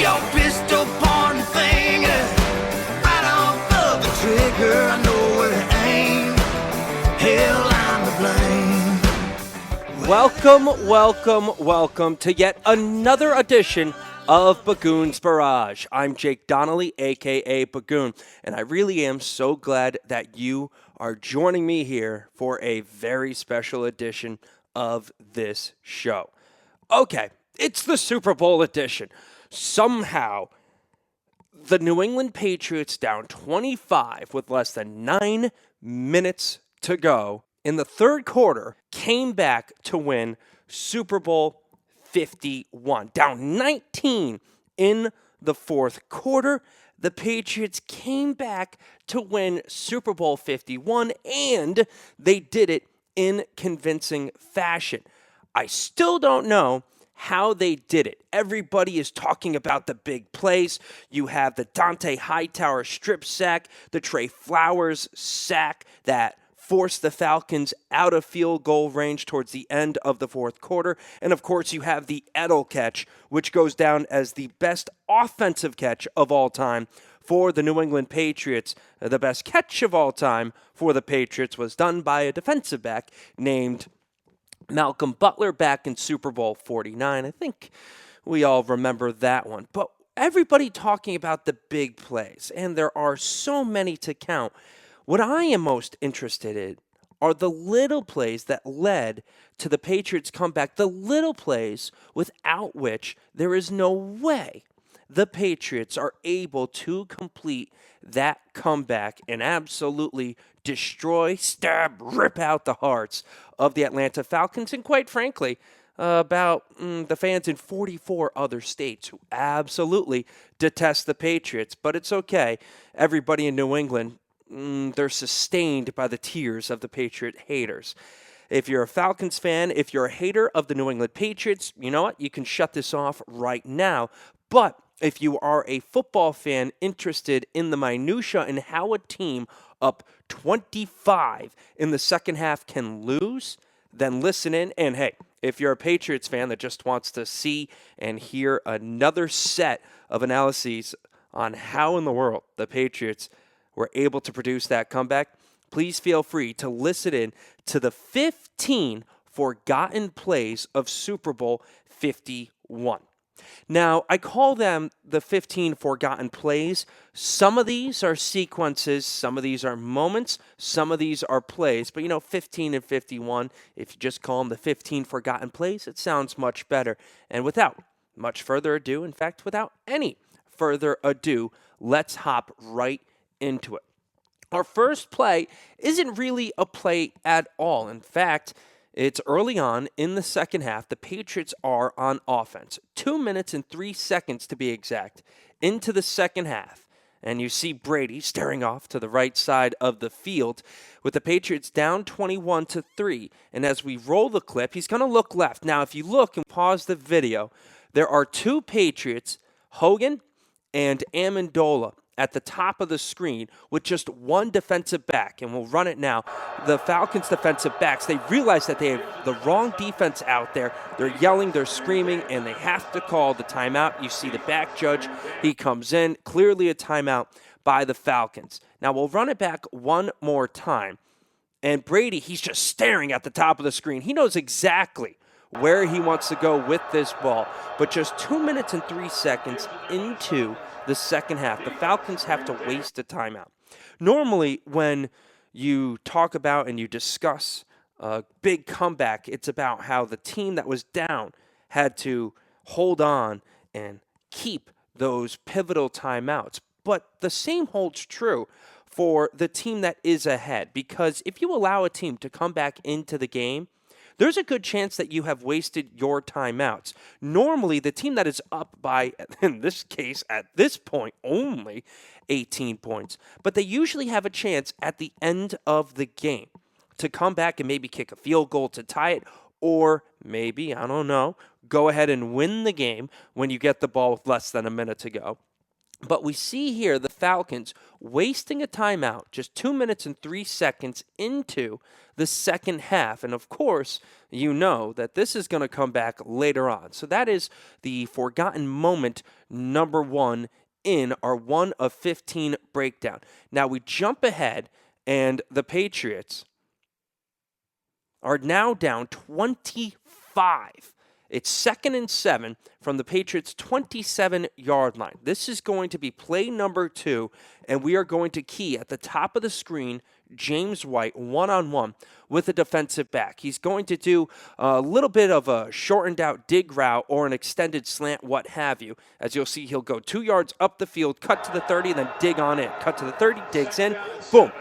your pistol point finger right off of the trigger. I know where to aim. Hell, I'm to blame. Welcome to yet another edition of Bagoon's Barrage. I'm Jake Donnelly, a.k.a. Bagoon, and I really am so glad that you are joining me here for a very special edition of this show. Okay, it's the Super Bowl edition. Somehow, the New England Patriots down 25 with less than 9 minutes to go in the third quarter came back to win Super Bowl 51. Down 19 in the fourth quarter, the Patriots came back to win Super Bowl 51, and they did it in convincing fashion. I still don't know how they did it. Everybody is talking about the big plays. You have the Dante Hightower strip sack, the Trey Flowers sack that forced the Falcons out of field goal range towards the end of the fourth quarter. And of course, you have the Edel catch, which goes down as the best offensive catch of all time for the New England Patriots. The best catch of all time for the Patriots was done by a defensive back named Malcolm Butler back in Super Bowl 49. I think we all remember that one. But everybody talking about the big plays, and there are so many to count. What I am most interested in are the little plays that led to the Patriots' comeback, the little plays without which there is no way the Patriots are able to complete that comeback and absolutely destroy, stab, rip out the hearts of the Atlanta Falcons, and quite frankly, about the fans in 44 other states who absolutely detest the Patriots. But it's okay. Everybody in New England, they're sustained by the tears of the Patriot haters. If you're a Falcons fan, if you're a hater of the New England Patriots, you know what? You can shut this off right now. But if you are a football fan interested in the minutia and how a team up 25 in the second half can lose, then listen in. And hey, if you're a Patriots fan that just wants to see and hear another set of analyses on how in the world the Patriots were able to produce that comeback, please feel free to listen in to the 15 forgotten plays of Super Bowl 51. Now, I call them the 15 forgotten plays. Some of these are sequences, some of these are moments, some of these are plays. But 15 and 51, if you just call them the 15 forgotten plays, it sounds much better. And without much further ado, in fact, without any further ado, let's hop right into it. Our first play isn't really a play at all. In fact, it's early on in the second half. The Patriots are on offense. 2 minutes and 3 seconds to be exact into the second half. And you see Brady staring off to the right side of the field with the Patriots down 21-3. And as we roll the clip, he's going to look left. Now, if you look and pause the video, there are two Patriots, Hogan and Amendola, at the top of the screen with just one defensive back, and we'll run it now. The Falcons defensive backs, they realize that they have the wrong defense out there. They're yelling, they're screaming, and they have to call the timeout. You see the back judge, he comes in, clearly a timeout by the Falcons. Now we'll run it back one more time, and Brady, he's just staring at the top of the screen. He knows exactly where he wants to go with this ball, but just 2 minutes and 3 seconds into the second half, the Falcons have to waste a timeout. Normally, when you talk about and you discuss a big comeback, it's about how the team that was down had to hold on and keep those pivotal timeouts. But the same holds true for the team that is ahead, because if you allow a team to come back into the game, there's a good chance that you have wasted your timeouts. Normally, the team that is up by, in this case, at this point, only 18 points, but they usually have a chance at the end of the game to come back and maybe kick a field goal to tie it, or maybe, I don't know, go ahead and win the game when you get the ball with less than a minute to go. But we see here the Falcons wasting a timeout just 2 minutes and 3 seconds into the second half. And of course, you know that this is going to come back later on. So that is the forgotten moment number 1 in our 1 of 15 breakdown. Now we jump ahead, and the Patriots are now down 25. It's 2nd and 7 from the Patriots' 27-yard line. This is going to be play number 2, and we are going to key at the top of the screen James White one-on-one with a defensive back. He's going to do a little bit of a shortened out dig route or an extended slant, what have you. As you'll see, he'll go 2 yards up the field, cut to the 30, then dig on in. Cut to the 30, digs in, boom.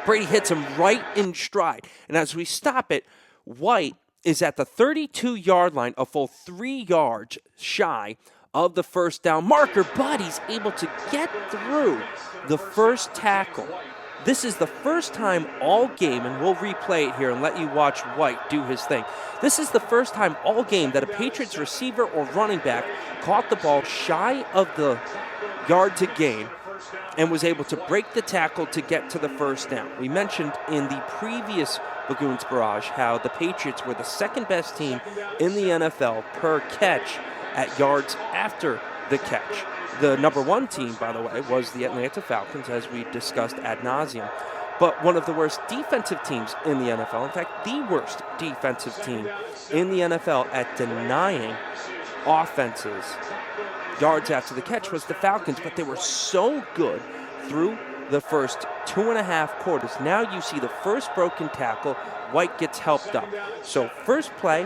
Brady hits him right in stride. And as we stop it, White is at the 32-yard line, a full 3 yards shy of the first down marker, but he's able to get through the first tackle. This is the first time all game, and we'll replay it here and let you watch White do his thing. This is the first time all game that a Patriots receiver or running back caught the ball shy of the yard to gain and was able to break the tackle to get to the first down. We mentioned in the previous Bagoon's Barrage how the Patriots were the second best team in the NFL per catch at yards after the catch. The number 1 team, by the way, was the Atlanta Falcons, as we discussed ad nauseum. But one of the worst defensive teams in the NFL, in fact, the worst defensive team in the NFL at denying offenses yards after the catch was the Falcons, but they were so good through the first 2.5 quarters. Now you see the first broken tackle. White gets helped up. So first play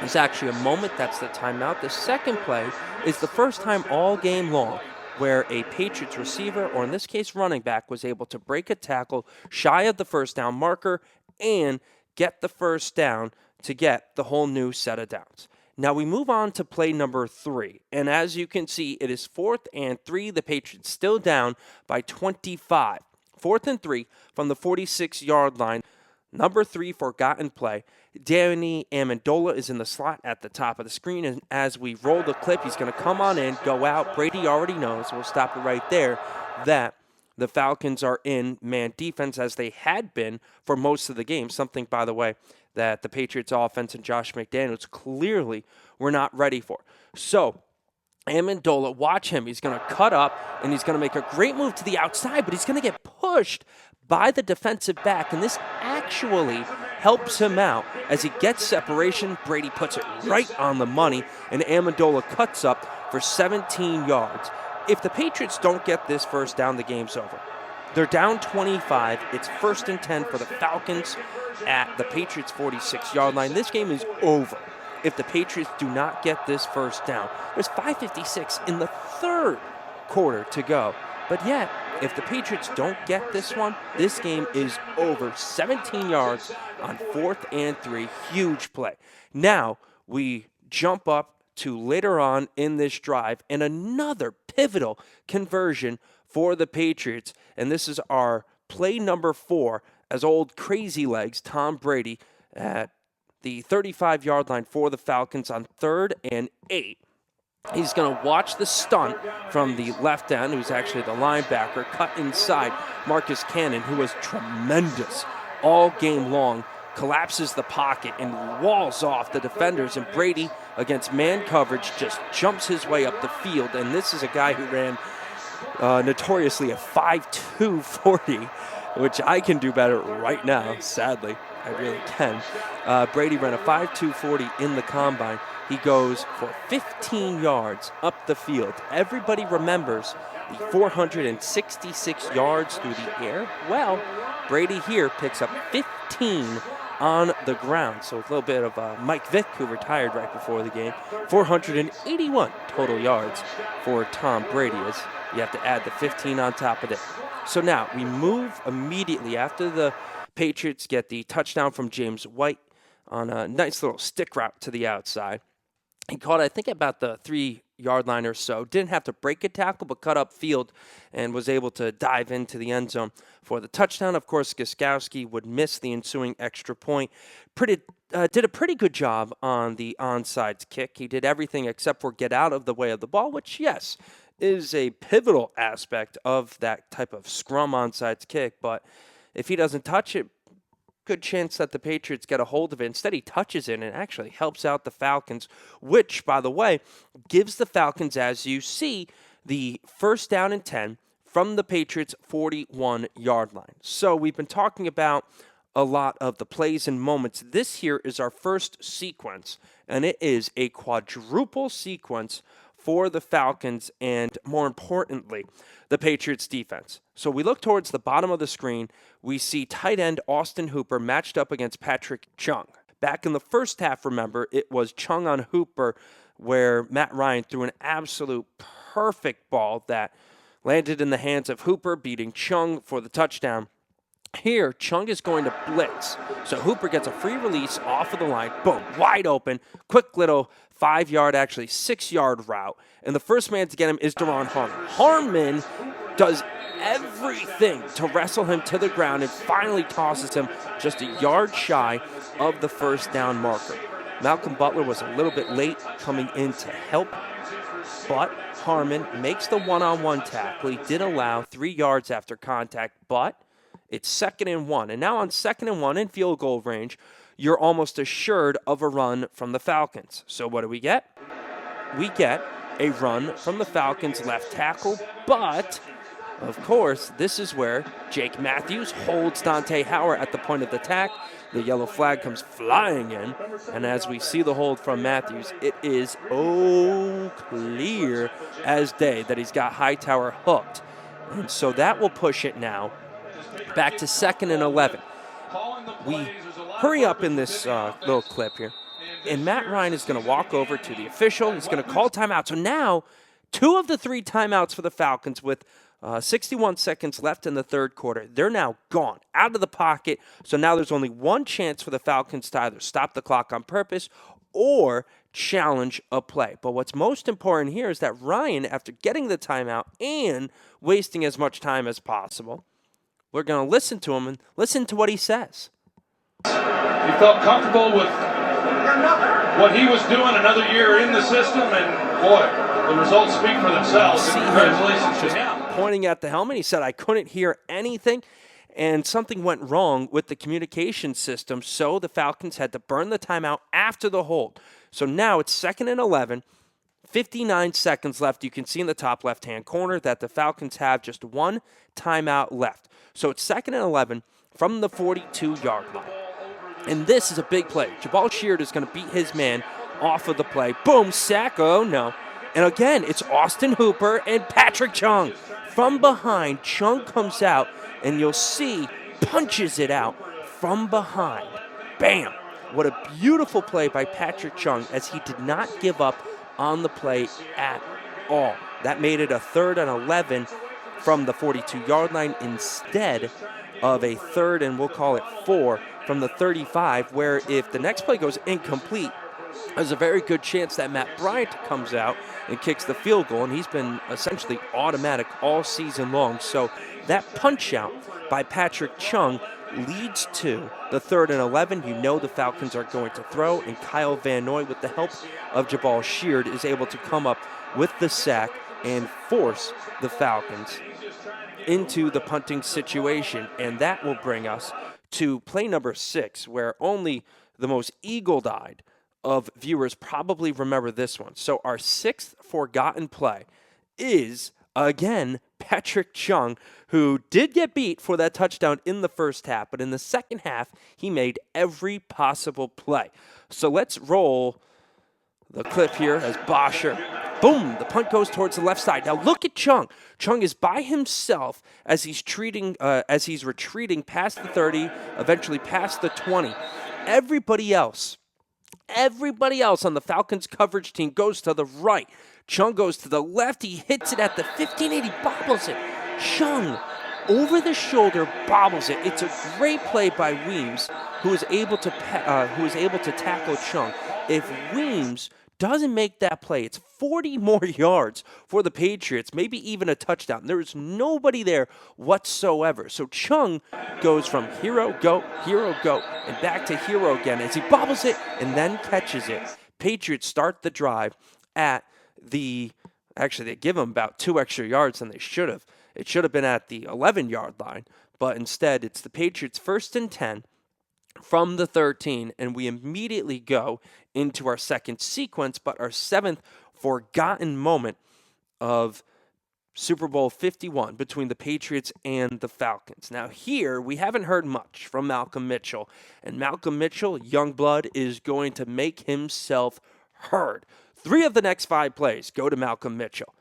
is actually a moment. That's the timeout. The second play is the first time all game long where a Patriots receiver, or in this case running back, was able to break a tackle shy of the first down marker and get the first down to get the whole new set of downs. Now we move on to play number 3, and as you can see, it is 4th and 3. The Patriots still down by 25. 4th and 3 from the 46-yard line. Number 3 forgotten play. Danny Amendola is in the slot at the top of the screen, and as we roll the clip, he's going to come on in, go out. Brady already knows, we'll stop it right there, that the Falcons are in man defense as they had been for most of the game. Something, by the way, that the Patriots offense and Josh McDaniels clearly were not ready for. So Amendola, watch him. He's going to cut up, and he's going to make a great move to the outside, but he's going to get pushed by the defensive back, and this actually helps him out as he gets separation. Brady puts it right on the money, and Amendola cuts up for 17 yards. If the Patriots don't get this first down, the game's over. They're down 25. It's 1st and 10 for the Falcons at the Patriots' 46-yard line. This game is over if the Patriots do not get this first down. There's 5:56 in the third quarter to go. But yet, if the Patriots don't get this one, this game is over. 17 yards on 4th and 3. Huge play. Now, we jump up to later on in this drive and another pivotal conversion for the Patriots. And this is our play number 4 as old crazy legs Tom Brady at the 35-yard line for the Falcons on 3rd and 8. He's going to watch the stunt from the left end, who's actually the linebacker, cut inside. Marcus Cannon, who was tremendous all game long, collapses the pocket and walls off the defenders. And Brady, against man coverage, just jumps his way up the field. And this is a guy who ran notoriously a 5.2 40, which I can do better right now, sadly. I really can. Brady ran a 5.2 40 in the combine. He goes for 15 yards up the field. Everybody remembers the 466 yards through the air. Well, Brady here picks up 15 on the ground. So a little bit of Mike Vick, who retired right before the game. 481 total yards for Tom Brady, as you have to add the 15 on top of it. So now we move immediately after the Patriots get the touchdown from James White on a nice little stick route to the outside. He caught, I think, about the 3-yard line or so. Didn't have to break a tackle, but cut up field and was able to dive into the end zone for the touchdown. Of course, Gostkowski would miss the ensuing extra point. Did a pretty good job on the onsides kick. He did everything except for get out of the way of the ball, which, yes, is a pivotal aspect of that type of scrum onsides kick. But if he doesn't touch it, good chance that the Patriots get a hold of it. Instead, he touches it and actually helps out the Falcons, which, by the way, gives the Falcons, as you see, the first down and 10 from the Patriots' 41-yard line. So we've been talking about a lot of the plays and moments. This here is our first sequence, and it is a quadruple sequence for the Falcons and, more importantly, the Patriots defense. So we look towards the bottom of the screen. We see tight end Austin Hooper matched up against Patrick Chung. Back in the first half, remember, it was Chung on Hooper where Matt Ryan threw an absolute perfect ball that landed in the hands of Hooper, beating Chung for the touchdown. Here, Chung is going to blitz. So Hooper gets a free release off of the line. Boom, wide open. Quick little 5-yard, actually 6-yard route. And the first man to get him is Duron Harmon. Harmon does everything to wrestle him to the ground and finally tosses him just a yard shy of the first down marker. Malcolm Butler was a little bit late coming in to help, but Harmon makes the one-on-one tackle. He did allow 3 yards after contact, but it's 2nd and 1. And now on 2nd and 1 in field goal range, you're almost assured of a run from the Falcons. So what do we get? We get a run from the Falcons left tackle, but of course, this is where Jake Matthews holds Dante Howard at the point of the attack. The yellow flag comes flying in, and as we see the hold from Matthews, it is clear as day that he's got Hightower hooked. And so that will push it now back to 2nd and 11. We hurry up in this little clip here, and Matt Ryan is going to walk over to the official. He's going to call timeout. So now 2 of the 3 timeouts for the Falcons with 61 seconds left in the third quarter. They're now gone, out of the pocket. So now there's only one chance for the Falcons to either stop the clock on purpose or challenge a play. But what's most important here is that Ryan, after getting the timeout and wasting as much time as possible, we're going to listen to him and listen to what he says. You felt comfortable with what he was doing another year in the system, and boy, the results speak for themselves. See Congratulations him to him. Pointing at the helmet. He said, I couldn't hear anything, and something went wrong with the communication system, so the Falcons had to burn the timeout after the hold. So now it's 2nd and 11, 59 seconds left. You can see in the top left-hand corner that the Falcons have just one timeout left. So it's 2nd and 11 from the 42-yard line. And this is a big play. Jabal Sheard is going to beat his man off of the play. Boom, sack. Oh, no. And again, it's Austin Hooper and Patrick Chung. From behind, Chung comes out, and you'll see, punches it out from behind. Bam! What a beautiful play by Patrick Chung, as he did not give up on the play at all. That made it a 3rd and 11 from the 42-yard line instead of a 3rd and we'll call it 4 from the 35, where if the next play goes incomplete, there's a very good chance that Matt Brant comes out and kicks the field goal, and he's been essentially automatic all season long. So that punch out by Patrick Chung leads to the 3rd and 11. You know the Falcons are going to throw, and Kyle Van Noy, with the help of Jabal Sheard, is able to come up with the sack and force the Falcons into the punting situation. And that will bring us to play number 6, where only the most eagle-eyed of viewers probably remember this one. So our 6th forgotten play is, again, Patrick Chung, who did get beat for that touchdown in the first half, but in the second half, he made every possible play. So let's roll the clip here as Bosher. Boom, the punt goes towards the left side. Now look at Chung. Chung is by himself as he's retreating past the 30, eventually past the 20. Everybody else on the Falcons coverage team goes to the right. Chung goes to the left. He hits it at the 15, and he bobbles it. Chung, over the shoulder, bobbles it. It's a great play by Weems, who is able to tackle Chung. If Weems doesn't make that play, it's 40 more yards for the Patriots, maybe even a touchdown. There is nobody there whatsoever. So Chung goes from hero, go, and back to hero again as he bobbles it and then catches it. Patriots start the drive at the Actually, they give him about 2 extra yards than they should have. It should have been at the 11-yard line, but instead it's the Patriots 1st and 10 from the 13, and we immediately go into our second sequence, but our 7th forgotten moment of Super Bowl 51 between the Patriots and the Falcons. Now here, we haven't heard much from Malcolm Mitchell, and Malcolm Mitchell, young blood, is going to make himself heard. 3 of the next 5 plays go to Malcolm Mitchell.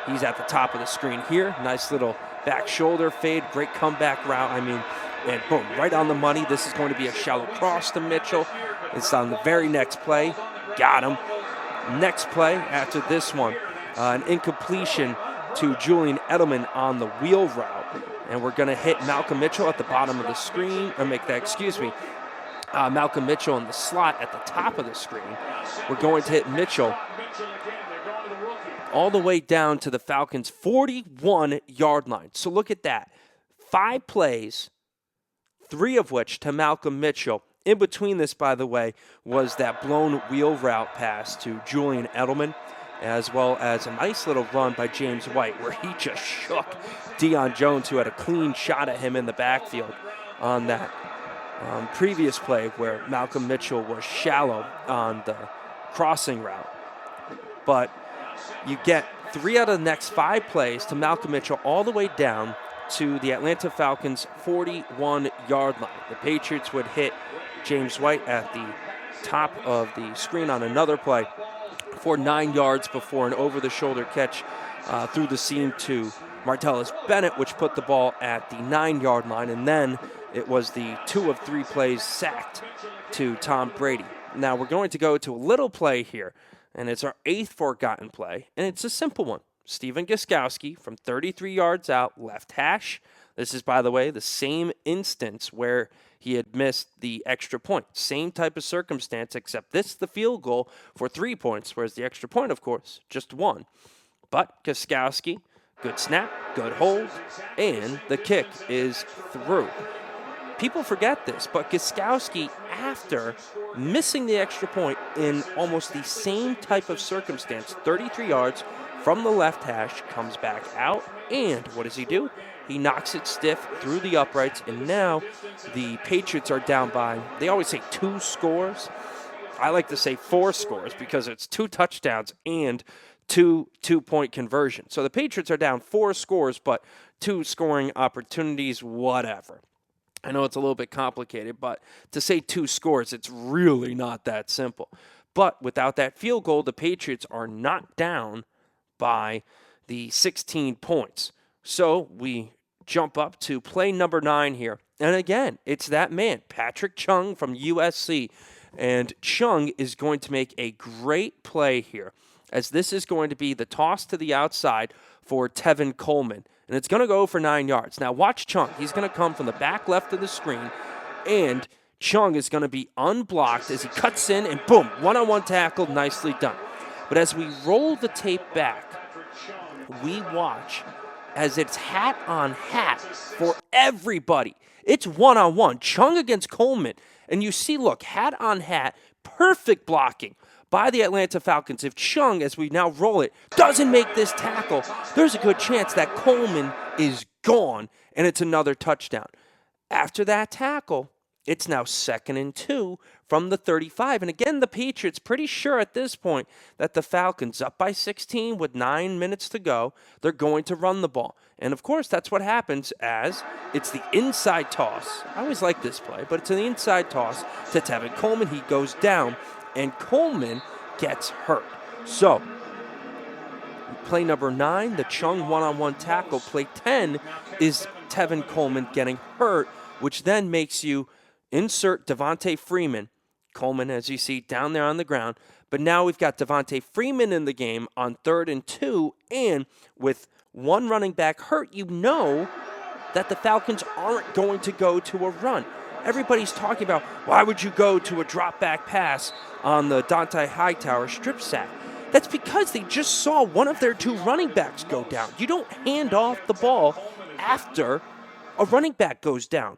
He's at the top of the screen here. Nice little back shoulder fade, great comeback route. And boom, right on the money. This is going to be a shallow cross to Mitchell. It's on the very next play. Got him. Next play after this one, an incompletion to Julian Edelman on the wheel route. And we're going to hit Malcolm Mitchell at the bottom of the screen, or make that, Malcolm Mitchell in the slot at the top of the screen. We're going to hit Mitchell all the way down to the Falcons' 41-yard line. So look at that. 5 plays, 3 of which to Malcolm Mitchell. In between this, by the way, was that blown wheel route pass to Julian Edelman, as well as a nice little run by James White where he just shook Deion Jones, who had a clean shot at him in the backfield on that previous play where Malcolm Mitchell was shallow on the crossing route. But you get 3 out of the next 5 plays to Malcolm Mitchell all the way down to the Atlanta Falcons' 41-yard line. The Patriots would hit James White at the top of the screen on another play for 9 yards before an over-the-shoulder catch through the seam to Martellus Bennett, which put the ball at the 9-yard line. And then it was the 2 of 3 plays sacked to Tom Brady. Now we're going to go to a little play here, and it's our 8th forgotten play, and it's a simple one. Stephen Gostkowski from 33 yards out, left hash. This is, by the way, the same instance where he had missed the extra point. Same type of circumstance, except this is the field goal for 3 points, whereas the extra point, of course, just 1. But Gostkowski, good snap, good hold, and the kick is through. People forget this, but Gostkowski, after missing the extra point in almost the same type of circumstance, 33 yards from the left hash, comes back out, and what does he do? He knocks it stiff through the uprights, and now the Patriots are down by, they always say 2 scores. I like to say 4 scores because it's 2 touchdowns and 2 two-point conversions. So the Patriots are down 4 scores, but 2 scoring opportunities, whatever. I know it's a little bit complicated, but to say 2 scores, it's really not that simple. But without that field goal, the Patriots are not down by the 16 points. So we jump up to play number 9 here. And again, it's that man, Patrick Chung from USC. And Chung is going to make a great play here, as this is going to be the toss to the outside for Tevin Coleman. And it's going to go for 9 yards. Now watch Chung. He's going to come from the back left of the screen, and Chung is going to be unblocked as he cuts in, and boom, one-on-one tackle, nicely done. But as we roll the tape back, we watch as it's hat on hat for everybody. It's one-on-one, Chung against Coleman. And you see, look, hat on hat, perfect blocking by the Atlanta Falcons. If Chung, as we now roll it, doesn't make this tackle, there's a good chance that Coleman is gone, and it's another touchdown. After that tackle, it's now 2nd and 2 from the 35. And again, the Patriots pretty sure at this point that the Falcons, up by 16 with 9 minutes to go, they're going to run the ball. And of course, that's what happens as it's the inside toss. I always like this play, but it's an inside toss to Tevin Coleman. He goes down, and Coleman gets hurt. So, play number 9, the Chung one-on-one tackle. Play 10 is Tevin Coleman getting hurt, which then makes you insert Devontae Freeman. Coleman, as you see, down there on the ground. But now we've got Devontae Freeman in the game on 3rd and 2, and with one running back hurt, you know that the Falcons aren't going to go to a run. Everybody's talking about, why would you go to a drop back pass on the Dante Hightower strip sack? That's because they just saw one of their 2 running backs go down. You don't hand off the ball after a running back goes down.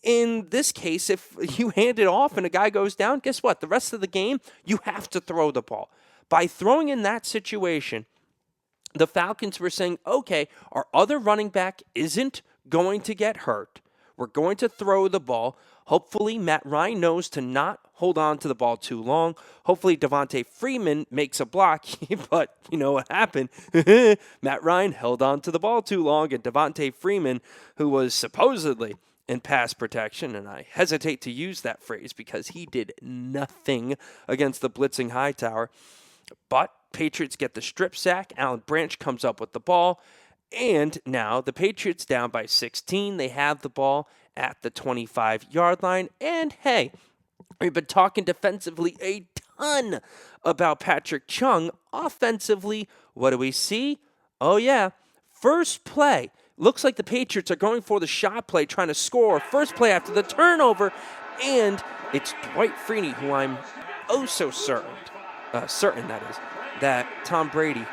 In this case, if you hand it off and a guy goes down, guess what? The rest of the game, you have to throw the ball. By throwing in that situation, the Falcons were saying, okay, our other running back isn't going to get hurt. We're going to throw the ball. Hopefully, Matt Ryan knows to not hold on to the ball too long. Hopefully, Devontae Freeman makes a block. But you know what happened? Matt Ryan held on to the ball too long, and Devontae Freeman, who was supposedly in pass protection, and I hesitate to use that phrase because he did nothing against the blitzing Hightower. But Patriots get the strip sack. Alan Branch comes up with the ball. And now the Patriots down by 16. They have the ball at the 25-yard line. And hey, we've been talking defensively a ton about Patrick Chung. Offensively, what do we see? Oh, yeah. First play. Looks like the Patriots are going for the shot play, trying to score. First play after the turnover. And it's Dwight Freeney, who I'm oh so certain that is, that Tom Brady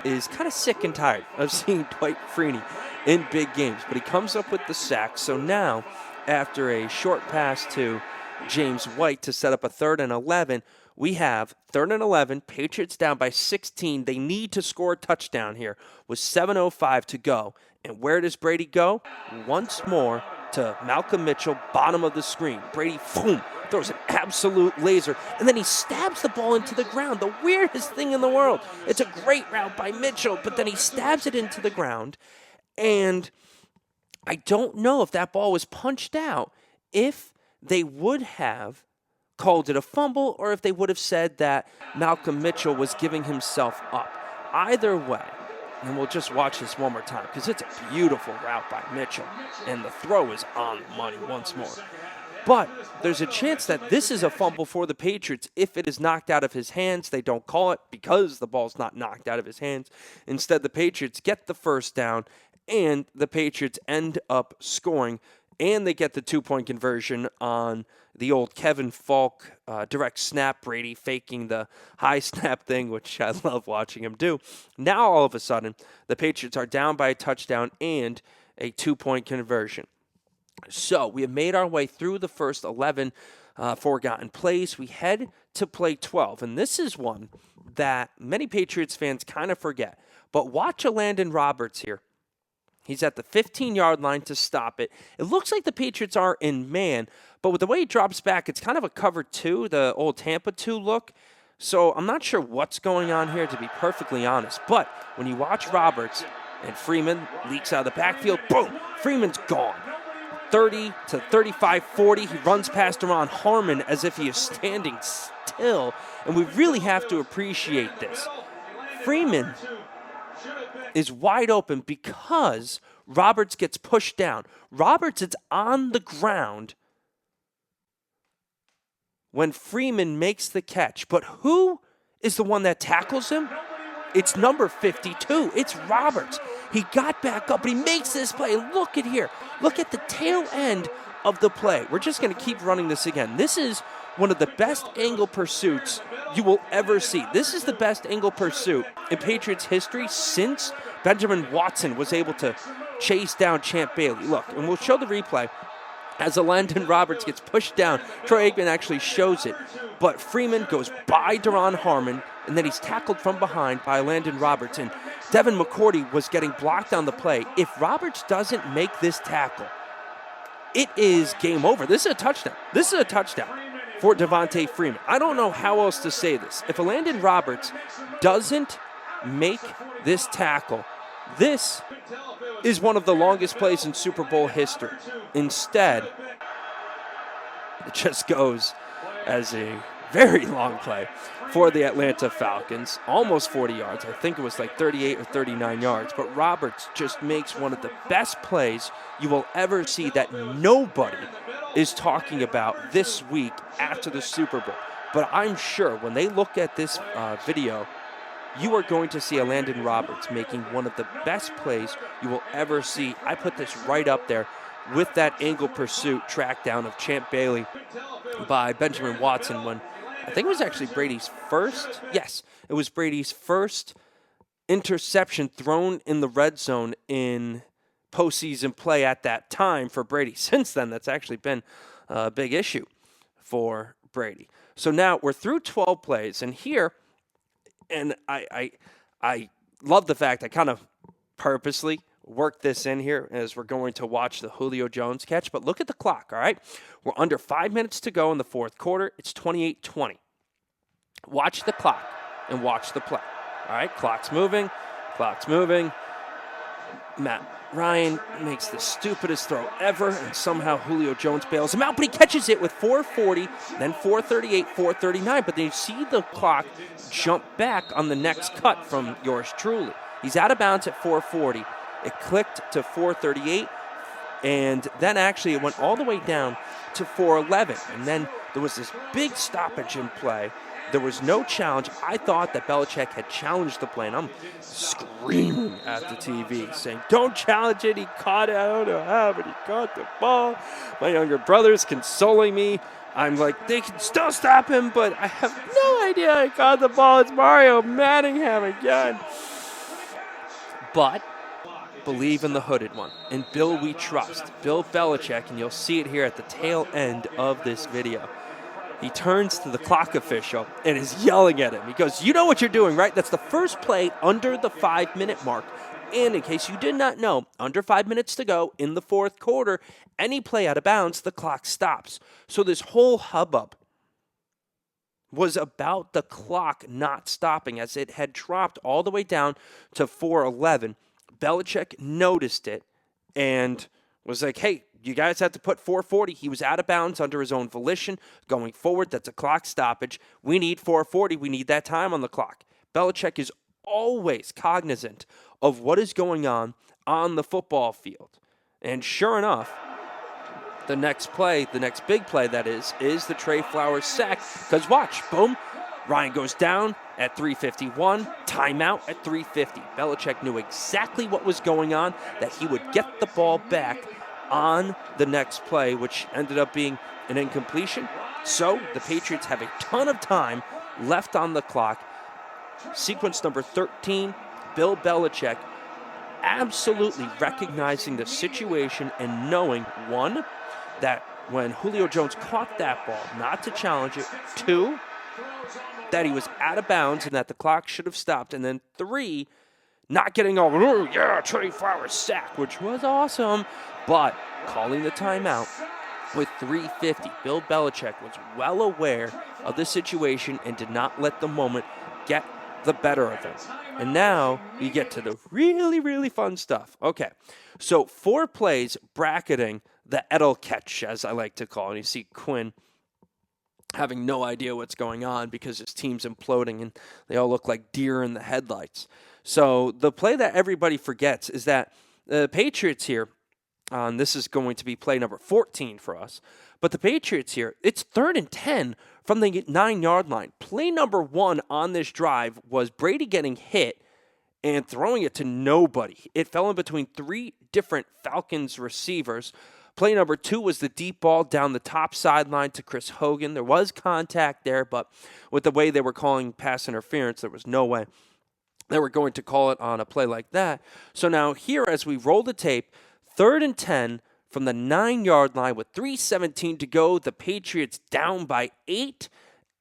is kind of sick and tired of seeing Dwight Freeney in big games. But he comes up with the sack. So now, after a short pass to James White to set up a 3rd and 11, we have 3rd and 11, Patriots down by 16. They need to score a touchdown here with 7:05 to go. And where does Brady go? Once more to Malcolm Mitchell, bottom of the screen. Brady, boom, throws an absolute laser, and then he stabs the ball into the ground. The weirdest thing in the world. It's a great route by Mitchell, but then he stabs it into the ground, and I don't know if that ball was punched out, if they would have called it a fumble, or if they would have said that Malcolm Mitchell was giving himself up. Either way, and we'll just watch this one more time, because it's a beautiful route by Mitchell, and the throw is on the money once more. But there's a chance that this is a fumble for the Patriots. If it is knocked out of his hands, they don't call it because the ball's not knocked out of his hands. Instead, the Patriots get the first down, and the Patriots end up scoring, and they get the 2-point conversion on the old Kevin Falk direct snap. Brady faking the high snap thing, which I love watching him do. Now, all of a sudden, the Patriots are down by a touchdown and a 2-point conversion. So we have made our way through the first 11 forgotten plays. We head to play 12, and this is one that many Patriots fans kind of forget. But watch Landon Roberts here. He's at the 15-yard line to stop it. It looks like the Patriots are in man, but with the way he drops back, it's kind of a cover 2, the old Tampa 2 look. So I'm not sure what's going on here, to be perfectly honest. But when you watch Roberts and Freeman leaks out of the backfield, boom, Freeman's gone. 30 to 35, 40. He runs past Duron Harmon as if he is standing still. And we really have to appreciate this. Freeman is wide open because Roberts gets pushed down. Roberts is on the ground when Freeman makes the catch. But who is the one that tackles him? It's number 52. It's Roberts. He got back up, but he makes this play. Look at here. Look at the tail end of the play. We're just going to keep running this again. This is one of the best angle pursuits you will ever see. This is the best angle pursuit in Patriots history since Benjamin Watson was able to chase down Champ Bailey. Look, and we'll show the replay. As Landon Roberts gets pushed down, Troy Aikman actually shows it. But Freeman goes by Duron Harmon, and then he's tackled from behind by Landon Roberts. And Devin McCourty was getting blocked on the play. If Roberts doesn't make this tackle, it is game over. This is a touchdown. This is a touchdown for Devontae Freeman. I don't know how else to say this. If Landon Roberts doesn't make this tackle, this is one of the longest plays in Super Bowl history. Instead, it just goes as a very long play for the Atlanta Falcons, almost 40 yards. I think it was like 38 or 39 yards. But Roberts just makes one of the best plays you will ever see that nobody is talking about this week after the Super Bowl. But I'm sure when they look at this video, you are going to see a Landon Roberts making one of the best plays you will ever see. I put this right up there with that angle pursuit track down of Champ Bailey by Benjamin Watson when I think it was actually Brady's first. Yes, it was Brady's first interception thrown in the red zone in postseason play at that time for Brady. Since then, that's actually been a big issue for Brady. So now we're through 12 plays, and here, and I love the fact I kind of purposely worked this in here as we're going to watch the Julio Jones catch. But look at the clock, all right? We're under 5 minutes to go in the fourth quarter. It's 28-20. Watch the clock and watch the play. All right, clock's moving. Matt Ryan makes the stupidest throw ever, and somehow Julio Jones bails him out, but he catches it with 4:40, then 4:38, 4:39. But then you see the clock jump back on the next cut from yours truly. He's out of bounds at 4:40. It clicked to 4:38, and then actually it went all the way down to 4:11. And then there was this big stoppage in play. There was no challenge. I thought that Belichick had challenged the play, and I'm screaming at the TV saying, don't challenge it. He caught it. I don't know how, but he caught the ball. My younger brother's consoling me. I'm like, they can still stop him, but I have no idea he caught the ball. It's Mario Manningham again. But believe in the hooded one. In Bill we trust. Bill Belichick, and you'll see it here at the tail end of this video. He turns to the clock official and is yelling at him. He goes, you know what you're doing, right? That's the first play under the 5-minute mark. And in case you did not know, under 5 minutes to go in the fourth quarter, any play out of bounds, the clock stops. So this whole hubbub was about the clock not stopping as it had dropped all the way down to 4:11. Belichick noticed it and was like, hey, you guys have to put 4:40. He was out of bounds under his own volition. Going forward, that's a clock stoppage. We need 4:40. We need that time on the clock. Belichick is always cognizant of what is going on the football field. And sure enough, the next play, the next big play that is the Trey Flowers sack. Because watch, boom, Ryan goes down at 3:51, timeout at 3:50. Belichick knew exactly what was going on, that he would get the ball back on the next play, which ended up being an incompletion. So the Patriots have a ton of time left on the clock. Sequence number 13, Bill Belichick absolutely recognizing the situation and knowing, one, that when Julio Jones caught that ball, not to challenge it. Two, that he was out of bounds and that the clock should have stopped. And then three, not getting all, oh, yeah, Trey Flowers sack, which was awesome, but calling the timeout with 3:50. Bill Belichick was well aware of the situation and did not let the moment get the better of him. And now we get to the really, really fun stuff. Okay, so 4 plays bracketing the Edel catch, as I like to call it. And you see Quinn having no idea what's going on because his team's imploding and they all look like deer in the headlights. So the play that everybody forgets is that the Patriots here, this is going to be play number 14 for us, but the Patriots here, it's 3rd and 10 from the 9-yard line. Play number 1 on this drive was Brady getting hit and throwing it to nobody. It fell in between 3 different Falcons receivers. Play number 2 was the deep ball down the top sideline to Chris Hogan. There was contact there, but with the way they were calling pass interference, there was no way they were going to call it on a play like that. So now here, as we roll the tape, 3rd and 10 from the 9-yard line with 3:17 to go. The Patriots down by 8.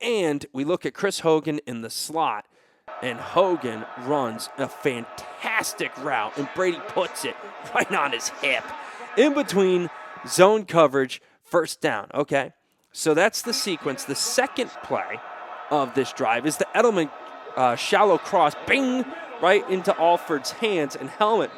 And we look at Chris Hogan in the slot. And Hogan runs a fantastic route. And Brady puts it right on his hip. In between zone coverage, first down. Okay, so that's the sequence. The second play of this drive is the Edelman shallow cross. Bing! Right into Alford's hands and helmet.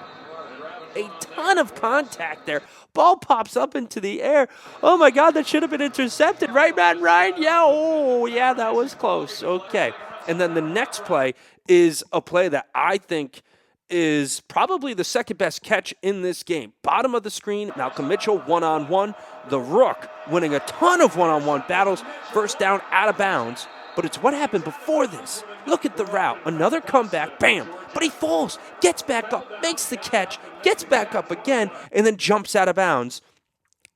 A ton of contact there. Ball pops up into the air. Oh, my God, that should have been intercepted. Right, Matt Ryan? Yeah, oh, yeah, that was close. Okay. And then the next play is a play that I think is probably the second best catch in this game. Bottom of the screen, Malcolm Mitchell, one-on-one. The Rook winning a ton of one-on-one battles. First down, out of bounds. But it's what happened before this. Look at the route. Another comeback, bam. But he falls, gets back up, makes the catch, gets back up again, and then jumps out of bounds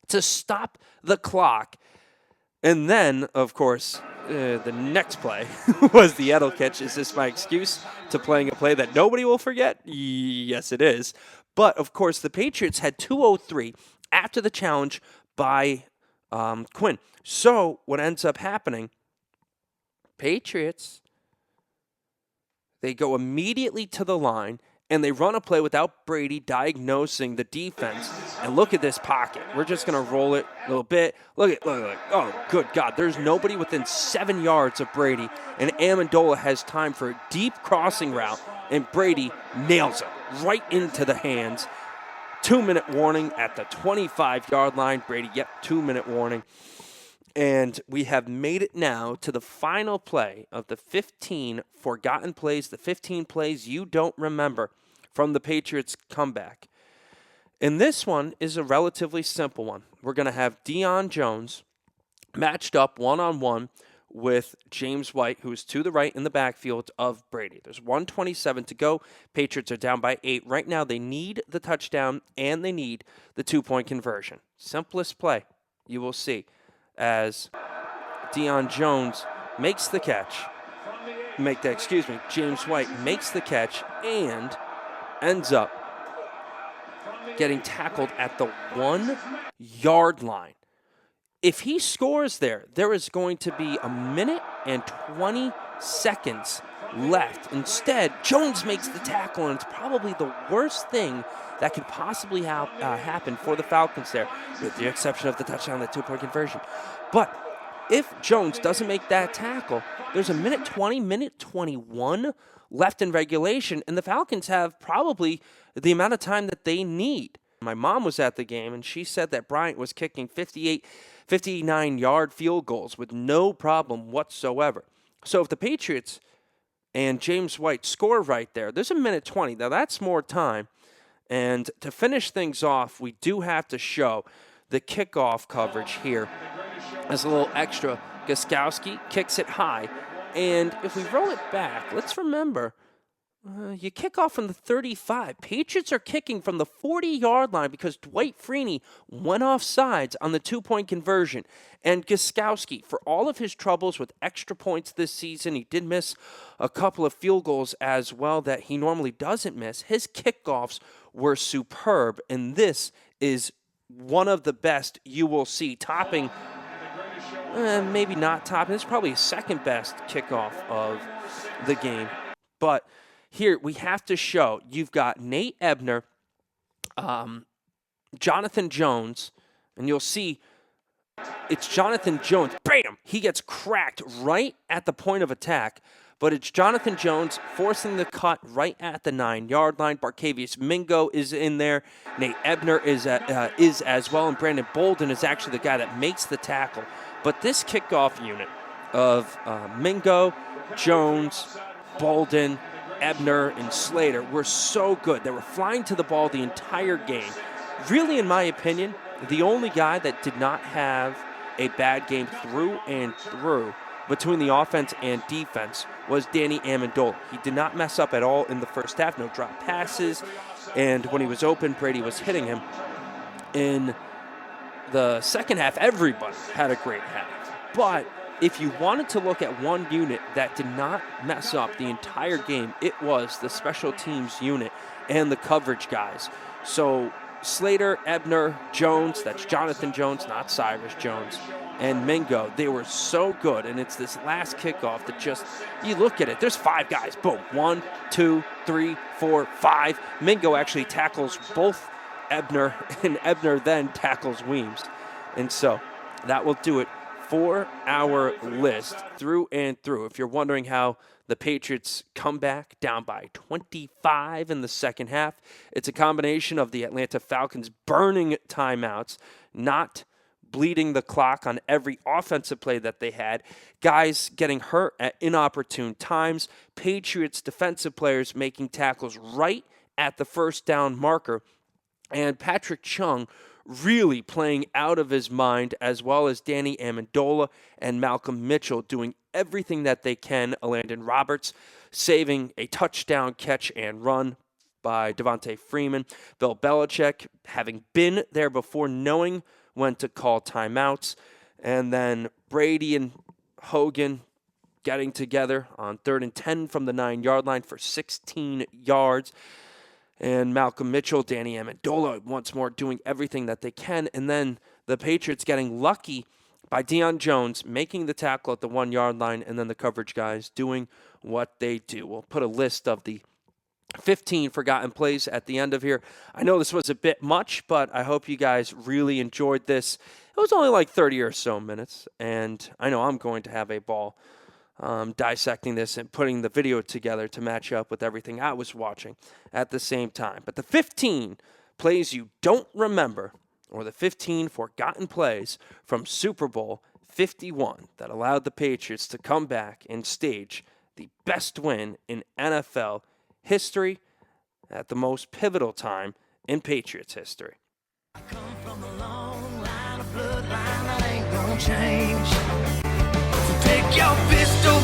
to stop the clock. And then, of course, the next play was the Edel catch. Is this my excuse to playing a play that nobody will forget? Yes, it is. But, of course, the Patriots had 2:03 after the challenge by Quinn. So what ends up happening, Patriots They go immediately to the line, and they run a play without Brady diagnosing the defense. And look at this pocket. We're just going to roll it a little bit. Look. Oh, good God. There's nobody within 7 yards of Brady, and Amendola has time for a deep crossing route, and Brady nails it right into the hands. 2-minute warning at the 25-yard line. Brady, 2-minute warning. And we have made it now to the final play of the 15 forgotten plays, the 15 plays you don't remember from the Patriots' comeback. And this one is a relatively simple one. We're going to have Duron Jones matched up one-on-one with James White, who is to the right in the backfield of Brady. There's 1:27 to go. Patriots are down by 8. Right now, they need the touchdown, and they need the 2-point conversion. Simplest play you will see as Duron Jones makes the catch. James White makes the catch and ends up getting tackled at the 1-yard line. If he scores there is going to be a minute and 20 seconds left. Instead, Jones makes the tackle, and it's probably the worst thing that could possibly happen for the Falcons there, with the exception of the touchdown, the 2-point conversion. But if Jones doesn't make that tackle, there's a minute 20, minute 21 left in regulation, and the Falcons have probably the amount of time that they need. My mom was at the game, and she said that Bryant was kicking 59-yard field goals with no problem whatsoever. So if the Patriots and James White score right there, there's a minute 20. Now, that's more time. And to finish things off, we do have to show the kickoff coverage here as a little extra. Gostkowski kicks it high. And if we roll it back, let's remember, you kick off from the 35. Patriots are kicking from the 40-yard line because Dwight Freeney went off sides on the 2-point conversion. And Gostkowski, for all of his troubles with extra points this season, he did miss a couple of field goals as well that he normally doesn't miss. His kickoffs were superb, and this is one of the best you will see, topping, maybe not topping, it's probably second best kickoff of the game. But here we have to show you've got Nate Ebner, Jonathan Jones, and you'll see it's Jonathan Jones. Bam! He gets cracked right at the point of attack. But it's Jonathan Jones forcing the cut right at the 9-yard line. Barkevius Mingo is in there. Nate Ebner is as well. And Brandon Bolden is actually the guy that makes the tackle. But this kickoff unit of Mingo, Jones, Bolden, Ebner, and Slater were so good. They were flying to the ball the entire game. Really, in my opinion, the only guy that did not have a bad game through and through between the offense and defense was Danny Amendola. He did not mess up at all in the first half. No drop passes. And when he was open, Brady was hitting him. In the second half, everybody had a great half. But if you wanted to look at one unit that did not mess up the entire game, it was the special teams unit and the coverage guys. So Slater, Ebner, Jones, that's Jonathan Jones, not Cyrus Jones, and Mingo, they were so good. And it's this last kickoff that just, you look at it, there's 5 guys. Boom. 1, 2, 3, 4, 5. Mingo actually tackles both Ebner, and Ebner then tackles Weems. And so that will do it for our list through and through. If you're wondering how the Patriots come back down by 25 in the second half, it's a combination of the Atlanta Falcons burning timeouts, not bleeding the clock on every offensive play that they had, guys getting hurt at inopportune times, Patriots defensive players making tackles right at the first down marker, and Patrick Chung really playing out of his mind, as well as Danny Amendola and Malcolm Mitchell doing everything that they can. Landon Roberts saving a touchdown catch and run by Devontae Freeman. Bill Belichick having been there before, knowing when to call timeouts. And then Brady and Hogan getting together on 3rd and 10 from the 9-yard line for 16 yards. And Malcolm Mitchell, Danny Amendola once more doing everything that they can. And then the Patriots getting lucky by Deion Jones making the tackle at the 1-yard line, and then the coverage guys doing what they do. We'll put a list of the 15 forgotten plays at the end of here. I know this was a bit much, but I hope you guys really enjoyed this. It was only like 30 or so minutes, and I know I'm going to have a ball dissecting this and putting the video together to match up with everything I was watching at the same time. But the 15 plays you don't remember, or the 15 forgotten plays from Super Bowl 51 that allowed the Patriots to come back and stage the best win in NFL history at the most pivotal time in Patriots history. I come from a long line of bloodline that ain't gonna change. So take your pistol